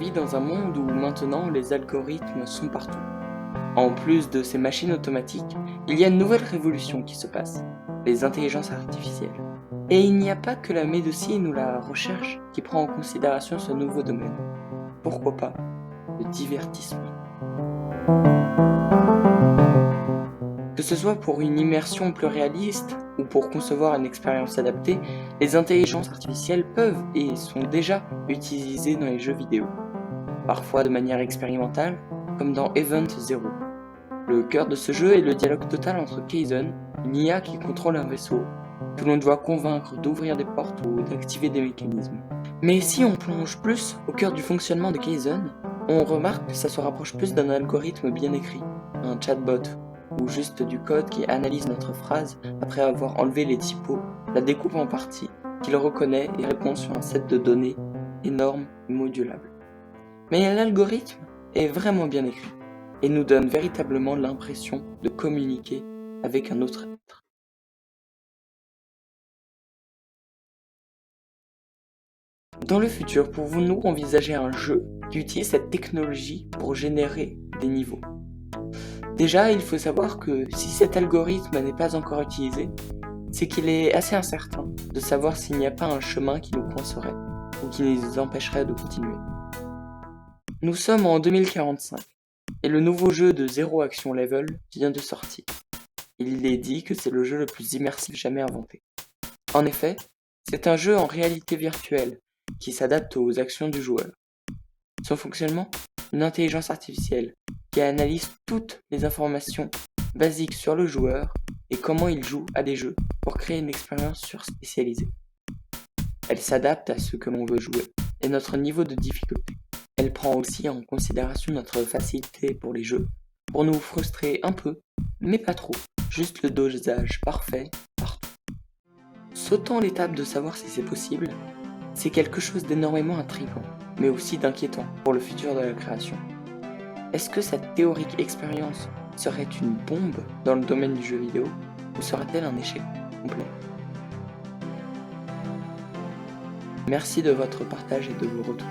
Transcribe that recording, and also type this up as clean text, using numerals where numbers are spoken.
vit dans un monde où maintenant les algorithmes sont partout. En plus de ces machines automatiques, il y a une nouvelle révolution qui se passe, les intelligences artificielles. Et il n'y a pas que la médecine ou la recherche qui prend en considération ce nouveau domaine. Pourquoi pas le divertissement? Que ce soit pour une immersion plus réaliste ou pour concevoir une expérience adaptée, les intelligences artificielles peuvent et sont déjà utilisées dans les jeux vidéo, parfois de manière expérimentale, comme dans Event Zero. Le cœur de ce jeu est le dialogue total entre Kaizen, une IA qui contrôle un vaisseau, que l'on doit convaincre d'ouvrir des portes ou d'activer des mécanismes. Mais si on plonge plus au cœur du fonctionnement de Kaizen, on remarque que ça se rapproche plus d'un algorithme bien écrit, un chatbot, ou juste du code qui analyse notre phrase après avoir enlevé les typos, la découpe en parties, qu'il reconnaît et répond sur un set de données énorme et modulable. Mais l'algorithme est vraiment bien écrit et nous donne véritablement l'impression de communiquer avec un autre être. Dans le futur, pouvons-nous envisager un jeu qui utilise cette technologie pour générer des niveaux? Déjà, il faut savoir que si cet algorithme n'est pas encore utilisé, c'est qu'il est assez incertain de savoir s'il n'y a pas un chemin qui nous coincerait ou qui nous empêcherait de continuer. Nous sommes en 2045 et le nouveau jeu de Zero Action Level vient de sortir. Il est dit que c'est le jeu le plus immersif jamais inventé. En effet, c'est un jeu en réalité virtuelle qui s'adapte aux actions du joueur. Son fonctionnement? Une intelligence artificielle qui analyse toutes les informations basiques sur le joueur et comment il joue à des jeux pour créer une expérience surspécialisée. Elle s'adapte à ce que l'on veut jouer et notre niveau de difficulté. Elle prend aussi en considération notre facilité pour les jeux, pour nous frustrer un peu, mais pas trop, juste le dosage parfait partout. Sautant l'étape de savoir si c'est possible, c'est quelque chose d'énormément intriguant, mais aussi d'inquiétant pour le futur de la création. Est-ce que cette théorique expérience serait une bombe dans le domaine du jeu vidéo, ou serait-elle un échec complet? Merci de votre partage et de vos retours.